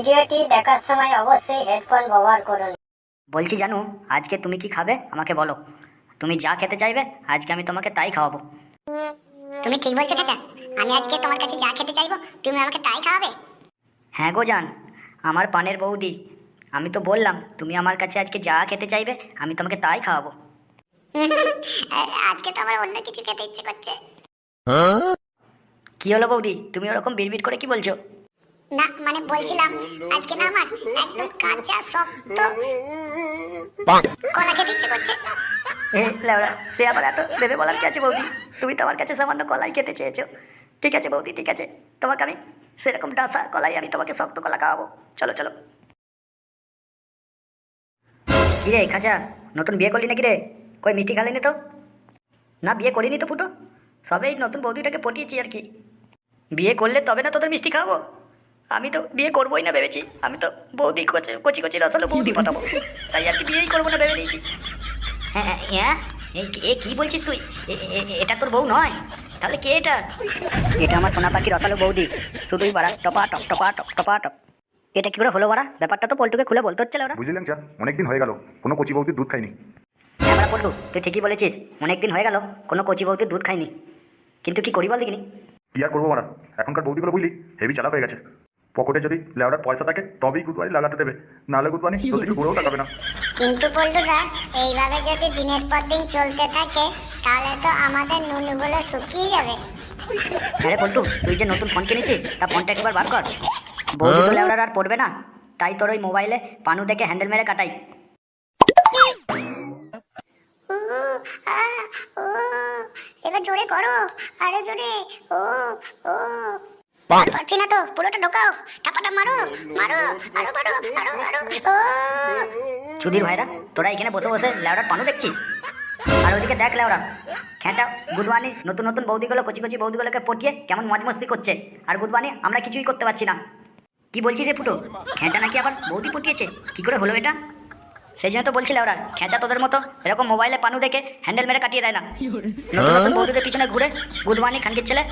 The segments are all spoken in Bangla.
ভিডিওটি দেখার সময় অবশ্যই হেডফোন ব্যবহার করুন। বলছি জানু, আজকে তুমি কি খাবে আমাকে বলো। তুমি যা খেতে চাইবে আজকে আমি তোমাকে তাই খাওয়াবো। তুমি ঠিক বলছো চাচা, আমি আজকে তোমার কাছে যা খেতে চাইবো তুমি আমাকে তাই খাওয়াবে? হ্যাঁ গো জান, আমার পানের বৌদি, আমি তো বললাম তুমি আমার কাছে আজকে যা খেতে চাইবে আমি তোমাকে তাই খাওয়াবো। আজকে তো আমার অন্য কিছু খেতে ইচ্ছে করছে। কি হলো বৌদি, তুমি ওরকম বিড়বিড় করে কি বলছো? না মানে বলছিলাম আজকে না আমার একদম কাঁচা শক্ত কলা খেতে ইচ্ছে করছে। লেওড়া, সে আবার এত ভেবে বলার কি আছে বৌদি? তুমি তো আমার কাছে সামান্য কলাই খেতে চেয়েছো। ঠিক আছে বৌদি, ঠিক আছে, তোমাকে আমি সেরকম ডাসা কলাই আমি তোমাকে শক্ত কলা খাওয়াবো। চলো চলো। কিরে খাঁচা, নতুন বিয়ে করলি নাকি রে? কই মিষ্টি খালিনি তো? না বিয়ে করিনি তো ফুটো, সবেই নতুন বৌদিটাকে পটিয়েছি আর কি। বিয়ে করলে তবে না তোদের মিষ্টি খাওয়াবো? আমি তো বিয়ে করবোই না ভেবেছি, আমি তো বৌদি কচি কচি রসালো বৌদি পাঠাবো, তাই আর কি বিয়েই করবো না ভেবে নিয়েছি। হ্যাঁ হ্যাঁ, এ কি বলছিস তুই? এটা তোর বউ নয়? তাহলে কে এটা? এটা আমার সোনা পাখি রসালো বৌদি, শুধুই বাড়া টপা টপ টপা টপ টপা টপ। এটা কি করে হলো বাড়া? ব্যাপারটা তো পল্টুকে খুলে বলতে হচ্ছে ওরা। বুঝলেন স্যার, অনেকদিন হয়ে গেল কোনো কচি বৌদির দুধ খাইনি। হ্যাঁ বাড়া পল্টু, তুই ঠিকই বলেছিস, অনেকদিন হয়ে গেল কোনো কচি বৌদির দুধ খাইনি, কিন্তু কি করি বল দেখিনি। কি আর করবো মারা, এখনকার বৌদিগুলো বুঝলি হেভি চালাক হয়ে গেছে। পকেটে যদি লেওড়ার পয়সা থাকে তবেই গুদবানি লাগাতে দেবে, নাহলে গুদবানি তোদের পুরোও টাকাবে না। কিন্তু বলটুদা, এইভাবে যদি দিনের পর দিন চলতে থাকে তাহলে তো আমাদের নুনগুলো শুকিয়ে যাবে। হ্যাঁ রে পল্টু, তুই যে নতুন ফোন কিনেছিস তা ফোনটা একবার বার কর। বৌদি তো লেওড়ার আর পড়বে না, তাই তোর ওই মোবাইলে পানু দেখে হ্যান্ডেল মেরে কাটাই। এবার জোরে করো, আরো জোরে। ও ও পারছি না তো, পুরোটা ঢোকাও, টাপাটা মারো মারো, আরো মারো, আরো মারো। ও সুধীর ভাইরা, তোরা এখানে বসে বসে লেওড়ার পানু দেখছিস, আর ওদিকে দেখ লেওড়া খেঁচা গুদবানি নতুন নতুন বৌদিগুলো কচি কচি বৌদিগুলোকে পটিয়ে কেমন মজ মস্তি করছে, আর গুদবানি আমরা কিছুই করতে পারছি না। কি বলছিস রে ফুটো? খেঁচা নাকি আবার বৌদি পটিয়েছে? কি করে হলো এটা? সেই জন্য তো বলছিলে ওরা খেঁচা তোদের মতো এরকম মোবাইলে পানু দেখে হ্যান্ডেল মেরে কাটিয়ে দেয় না। নতুন নতুন বৌদিদের পিছনে ঘুরে গুদবানি খানকির ছেলে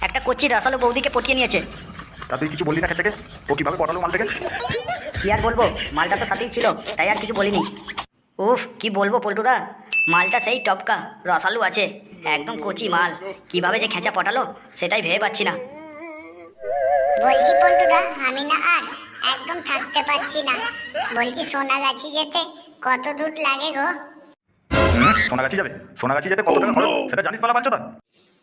একটা কচি রসালো বৌদিকে পটিয়ে নিয়েছে। তা তুই কিছু বললি না খেঁচাকে? ও কিভাবে পটালো মালটাকে? কি আর বলবো, মালটা তো সাথেই ছিল তাই আর কিছু বলিনি। উফ কি বলবো পল্টুদা, মালটা সেই টপকা রসালু আছে, একদম কচি মাল, কিভাবে যে খেঁচা পটালো সেটাই ভেবে পাচ্ছি না। বলছি পল্টুদা, আমি না আর একদম থাকতে পারছি না। বলছি সোনাগাছি যেতে কত দূর লাগে গো? সোনাগাছি যাবে? সোনাগাছি যেতে কত টাকা খরচ সেটা জানিস পালা পাঞ্চদা?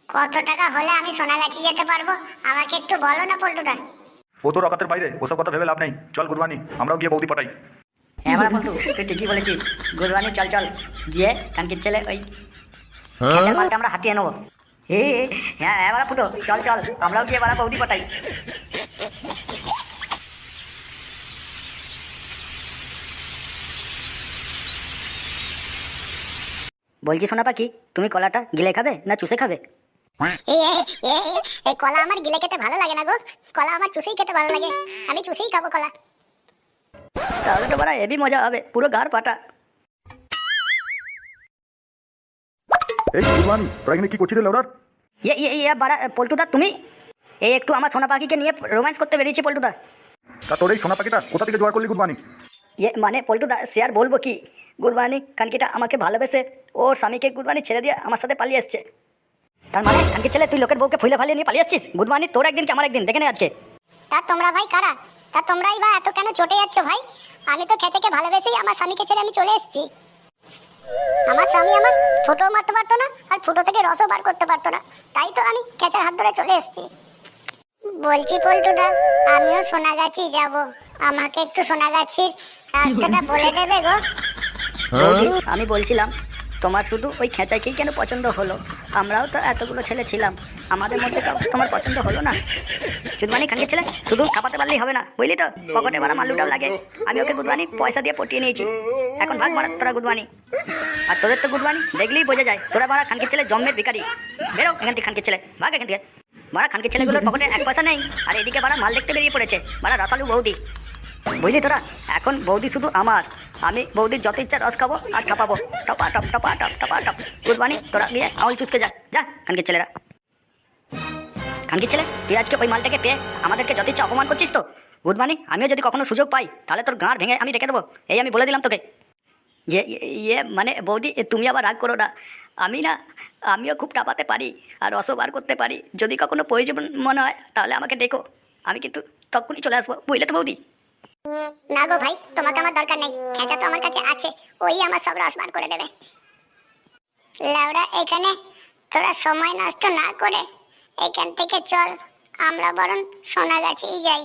কত টাকা হলে আমি সোনাগাছি যেতে পারবো আমাকে একটু বলো না পল্টুদা। ও তো রকাতের বাইরে, ওসব কথা ভেবে লাভ নেই। চল গুদবানি, আমরাও গিয়ে বৌদি পটাই। হ্যাঁ বাড়া পল্টু, তুই ঠিকই বলেছিস, গুদবানি চল চল গিয়ে কানকির ছেলে ওই খেঁচার মালটা আমরা হাতিয়ে নেবো। হ্যাঁ হ্যাঁ বাড়া ফুটো, চল চল আমরাও গিয়ে বাড়া বৌদি পটাই। বলছি সোনা পাখি, তুমি কলাটা গিলে খাবে না চুষে খাবে? এই কলা আমার গিলে খেতে ভালো লাগে না গো, কলা আমার চুষেই খেতে ভালো লাগে, আমি চুষেই খাবো কলা। তাহলে তো বাড়া হেবি মজা হবে, পুরো গাড় পাটা। এই গুদবানি, তোরা এখানে কি করছিস রে লেওড়ার? বাড়া পল্টুদা, তুমি এই একটু আমার সোনা পাখিকে নিয়ে রোম্যান্স করতে বেরিয়েছি পল্টুদা। তা তোর এই সোনা পাখিটা কোথা থেকে জোগাড় করলি গুদবানি? মানে পল্টুদা সে আর বলবো কি, গুদবানি কানকিটা আমাকে ভালোবেসে ওর স্বামীকে গুদবানি ছেড়ে দিয়ে আমার সাথে পালিয়ে এসছে। তার মানে কানকি ছেলে তুই লোকের বউকে ফুলে ফালিয়ে নিয়ে পালিয়ে আসছিস? গুদবানি তোর একদিন কি আমার একদিন, দেখে নে আজকে। তা তোমরা ভাই কারা? তা তোমরাই বা এত কেন চটে যাচ্ছ ভাই? আমি তো খেচেকে ভালোবেসেই আমার স্বামীকে ছেড়ে আমি চলে এসেছি। আমার স্বামী আমার ফুটো মারতে পারতো না, আর ফুটো থেকে রসও বার করতে পারতো না, তাই তো আমি খেচার হাত ধরে চলে এসেছি। বলছি পল্টুদা, আমিও সোনাগাছি যাব, আমাকে একটু সোনাগাছির রাস্তাটা বলে দেবে গো? আমি বলছিলাম তোমার শুধু ওই খেঁচাইকেই কেন পছন্দ হলো? আমরাও তো এতগুলো ছেলে ছিলাম, আমাদের মধ্যে তোমার পছন্দ হলো না? গুদবানি খানকির ছেলে শুধু খাপাতে পারলেই হবে না, বুঝলি তো? পকেটে বাড়া মাল্লুটাও লাগে। আমি ওকে গুদবানি পয়সা দিয়ে পটিয়ে নিয়েছি, এখন ভাগ মারা তোরা গুদবানি। আর তোদের তো গুদবানি দেখলেই বোঝা যায় তোরা বাড়া খানকির ছেলে জন্মের ভিখারি। বেরো এখান থেকে খানকির ছেলে, ভাগ এখান থেকে। বাড়া খানকির ছেলেগুলোর পকেটে এক পয়সা নেই, আর এদিকে বাড়া মাল দেখতে বেরিয়ে পড়েছে বাড়া রসালু বৌদি। বুঝলি তোরা, এখন বৌদি শুধু আমার, আমি বৌদির যত ইচ্ছা রস খাবো আর খাপাবো, টপা টপ টপা টপ টপা টপ। গুদবানি তোরা গিয়ে আউল চুষকে যা যা খানকির ছেলেরা। খানকির ছেলে তুই আজকে ওই মালটাকে পেয়ে আমাদেরকে যত ইচ্ছা অপমান করছিস তো? বুধমানি, আমিও যদি কখনো সুযোগ পাই তাহলে তোর গাঁড় ভেঙে আমি রেখে দেবো, এই আমি বলে দিলাম তোকে। ইয়ে মানে বৌদি, তুমি আবার রাগ করো না। আমিও খুব টাপাতে পারি আর রসও বার করতে পারি। যদি কখনো প্রয়োজন মনে হয় তাহলে আমাকে ডেকো, আমি কিন্তু তখনই চলে আসবো, বুঝলে তো বৌদি? না গো ভাই, তোমাকে আমার দরকার নেই, খেঁচা তো আমার কাছে আছে, ওই আমার সব রস বার করে দেবে। লাউড়া, এখানে তোরা সময় নষ্ট না করে এখান থেকে চল, আমরা বরং সোনাগাছিই যাই।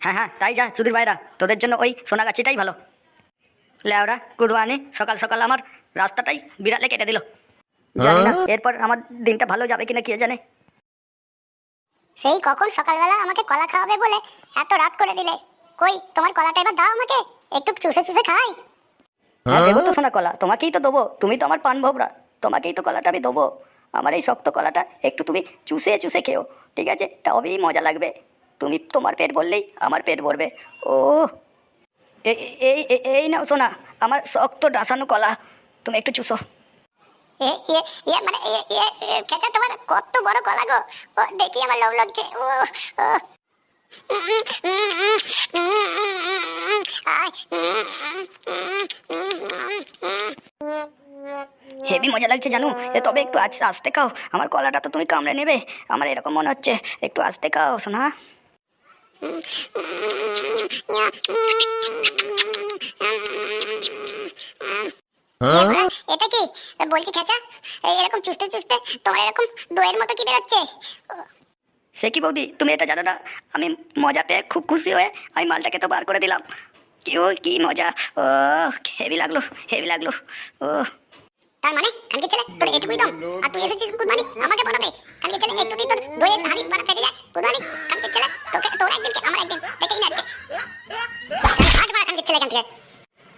হ্যাঁ হ্যাঁ, তাই যা সুধীর ভাইরা, তোদের জন্য ওই সোনাগাছিটাই ভালো। লেওরা কুরবানি, সকাল সকাল আমার রাস্তাটাই বিড়ালে কেটে দিল। জানি না এরপর আমার দিনটা ভালো যাবে কিনা, কে জানে। সেই কখন সকালবেলা আমাকে কলা খাওয়াবে বলে এত রাত করে দিলে, কই তোমার কলাটা এবার দাও আমাকে, একটু চুষে চুষে খাই। হ্যাঁ দেবো তো সোনা কলা, তোমাকেই তো দেবো, তুমি তো আমার পান ভোবরা, তোমাকেই তো কলাটা আমি দেবো। আমার এই শক্ত কলাটা একটু তুমি চুষে চুষে খেও, ঠিক আছে? তবেই মজা লাগবে। তুমি তোমার পেট ভরলেই আমার পেট ভরবে। ও এই এই নাও সোনা, আমার শক্ত ডাসানো কলা, তুমি একটু চুষো। মানে খেঁচা, তোমার কত বড় গলা গো, ও দেখি আমার লোভ লাগছে। ও হেভি মজা লাগছে জানো, তবে একটু আস্তে খাও, আমার কলাটা তো তুমি কামড়ে নেবে, আমার এরকম মনে হচ্ছে। একটু আস্তে খাও সোনা। এটা কি বলছি খেঁচা, এরকম চুষতে চুষতে তোমার এরকম দইয়ের মতো কি বেরোচ্ছে? সে কি বৌদি, তুমি এটা জানো না? আমি মজা পেয়ে খুব খুশি হয়ে আমি মালটাকে তো বার করে দিলাম। কি মজা, ও হেভি লাগলো, হেভি লাগলো। ও তার মানে কালকে ছেলে তোর এটুকুই দম, আর তুই এসেছিস কুরবানি আমাকে পড়াতে। কালকে ছেলে একটু দিন তোর দইয়ের হাড়ি পাড়া ফেটে যায়। কুরবানি কালকে ছেলে তোকে, তোর একদিন আমার একদিন দেখেই না আজকে। আজ বাড়া কালকে ছেলে, কান থেকে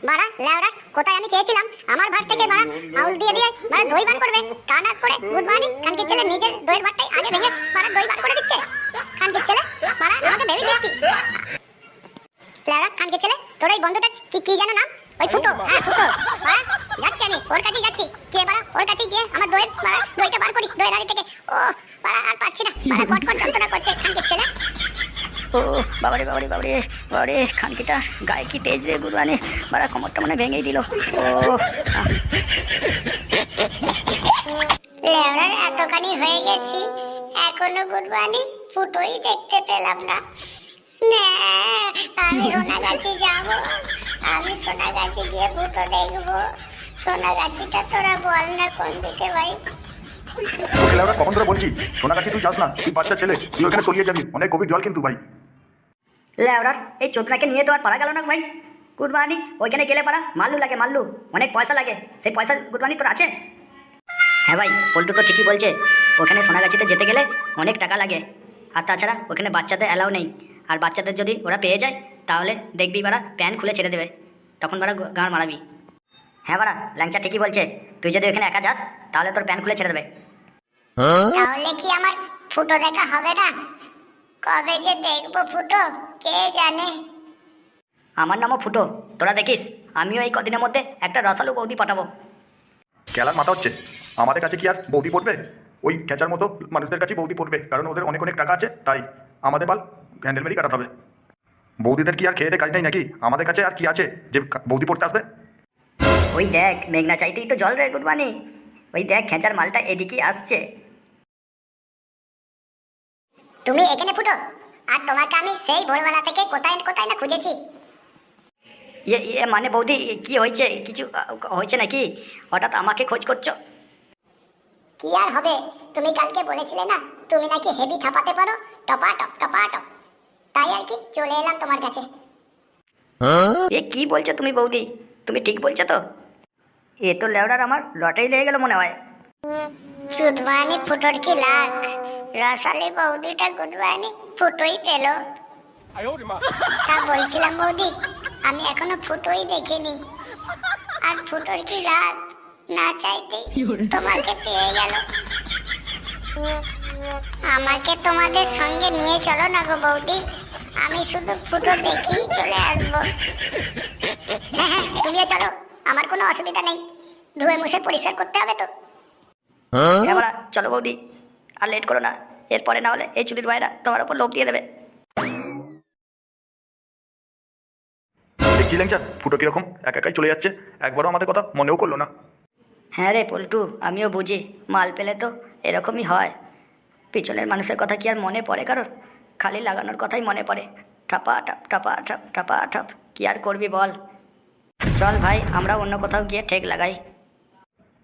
বাড়া লেওড়া, কোথায় আমি চেয়েছিলাম আমার ভাত থেকে বাড়া আউল দিয়ে বাড়া দই বার করবে, কানা করে কুরবানি কালকে ছেলে নিজের দইয়ের ভাতটাই আগে ভেঙে বাড়া দই বার করে দিচ্ছে। কালকে ছেলে বাড়া আমাকে ভেবে দিচ্ছি লেওড়া। কালকে ছেলে তোর এই বন্ধুটা কি যেন নাম? ওই ফুটো, হ্যাঁ ফুটো বাড়া, যাচ্ছি আমি ওর কাছেই যাচ্ছি, কে বাড়া ওর কাছেই গিয়ে আমার দইয়ের বাড়া দইটা বার করি দইয়ের হাড়ি থেকে। ও বাড়া আর পাচ্ছি না, বাড়া কট যন্ত্রণা করছে কালকে ছেলে। ও বাবারে বাবারে বাবারে বাবারে, খানকিটা গায়ে কি তেজ রে গুরবানি, বাড়া কোমরটা মনে ভেঙেই দিল। ও লেওড়ার এতখানি হয়ে গেছি, এখনো গুরবানি ফুটোই দেখতে পেলাম না। আমি সোনাগাছি যাব, আমি সোনাগাছি গিয়ে ফুটো দেখবো। সোনাগাছিটা তোরা বল না কোন দিকে ভাই? তোকে লেওড়া কখন ধরে বলছি সোনাগাছি তুই যাস না, তুই বাচ্চা ছেলে, তুই ওখানে তলিয়ে যাবি, অনেক গভীর জল কিন্তু ভাই। লেওড়ার এই চোদনাকে নিয়ে তো আর পারা গেল না ভাই। গুরবানি ওইখানে গেলে পারা মাল্লু লাগে, মাল্লু অনেক পয়সা লাগে, সেই পয়সা গুরবানি তোর আছে? হ্যাঁ ভাই, পল্টু তো ঠিকই বলছে, ওখানে সোনাগাছিতে যেতে গেলে অনেক টাকা লাগে, আর তাছাড়া ওখানে বাচ্চাদের অ্যালাউ নেই, আর বাচ্চাদের যদি ওরা পেয়ে যায় তাহলে দেখবি বাড়া প্যান খুলে ছেড়ে দেবে, তখন বাড়া গাঁড় মারাবি। হ্যাঁ বাড়া, ল্যাংচা ঠিকই বলছে, তুই যদি ওখানে একা যাস তাহলে তোর প্যান খুলে ছেড়ে দেবে। তাহলে কি আমার ফুটো দেখা হবে না? কবে যে দেখবো ফুটো কে জানে। আমার নামও ফুটো, তোরা দেখিস আমিও এই কদিনের মধ্যে একটা রসালু বৌদি পাঠাবো। খেলার মাথা হচ্ছে, আমাদের কাছে কি আর বৌদি পড়বে? ওই খেঁচার মতো মানুষদের কাছে বৌদি পড়বে, কারণ ওদের অনেক অনেক টাকা আছে, তাই আমাদের বাল হ্যান্ডেল মেরি কাটাতে হবে। বৌদিদের কি আর খেয়ে কাজ নেই নাকি? আমাদের কাছে আর কি আছে যে বৌদি পড়তে আসবে? ওই দেখ, মেঘনা চাইতেই তো জল রে গুরবানি, ওই দেখ খেঁচার মালটা এদিকেই আসছে। তুমি এখানে ফুটো, আর তোমাকে আমি সেই ভোরবেলা থেকে কোথায় কোথায় না খুঁজেছি। ইয়ে মানে বৌদি কি হয়েছে? কিছু হয়েছে নাকি? হঠাৎ আমাকে খোঁজ করছো? কি আর হবে, তুমি কালকে বলেছিলে না তুমি নাকি হেভি ঠাপাতে পারো, টপাটপ টপাটপ, তাই আর কি চলে এলাম তোমার কাছে। এ কি বলছো তুমি বৌদি, তুমি ঠিক বলছো তো? এ তো লেওড়ার আমার লটারি লেগে গেল মনে হয়। গুডবানি ফুটোর কি লাগ, রসালি বৌদিটা গুডবানি ফুটোই পেল। তা বলছিলাম বৌদি, আমি এখনো ফুটোই দেখিনি, আর ফুটোর কি লাগ, না চাইতেই তোমাকে পেয়ে গেল। আমাকে তোমাদের সঙ্গে নিয়ে চলো না গো বৌদি, আমি শুধু ফুটো দেখেই চলে আসবো। হ্যাঁ হ্যাঁ তুমিও চলো, আমার কোনো অসুবিধা নেই, ধুয়ে মুছে পরিষ্কার করতে হবে তো। এবার চলো বৌদি, আর লেট করো না, এরপরে না হলে এই চুরির ভাইরা তোমার উপর লোভ দিয়ে দেবে। কি ল্যাংচা, ফুটো কীরকম একা একাই চলে যাচ্ছে, একবারও আমাদের কথা মনেও করলো না। হ্যাঁ রে পল্টু, আমিও বুঝি মাল পেলে তো এরকমই হয়। পিছনের মানুষের কথা কি আর মনে পড়ে কারোর? খালি লাগানোর কথাই মনে পড়ে। ঠাপা ঠাপ ঠাপা ঠাপ ঠাপা ঠাপ, কি আর করবি বল। চল ভাই, আমরা অন্য কোথাও গিয়ে ঠেক লাগাই।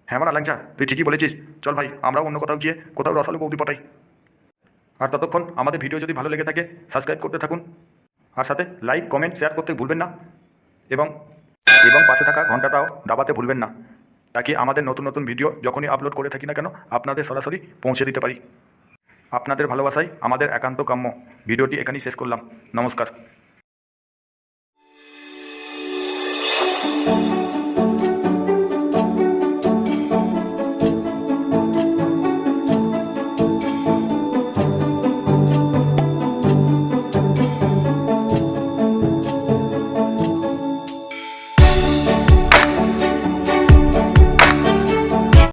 হ্যাঁ মারা ল্যাংচা, তুই ঠিকই বলেছিস। চল ভাই, আমরা অন্য কোথাও গিয়ে কোথাও রসালো বৌদি পটাই। আর ততক্ষণ আমাদের ভিডিও যদি ভালো লেগে থাকে সাবস্ক্রাইব করতে থাকুন, আর সাথে লাইক কমেন্ট শেয়ার করতে ভুলবেন না, এবং পাশে থাকা ঘন্টাটাও দাবাতে ভুলবেন না, তাকে আমাদের নতুন নতুন ভিডিও যখনই আপলোড করে থাকি না কেন আপনাদের সরাসরি পৌঁছে দিতে পারি। আপনাদের ভালোবাসাই আমাদের একান্ত কাম্য। ভিডিওটি এখানেই শেষ করলাম। নমস্কার।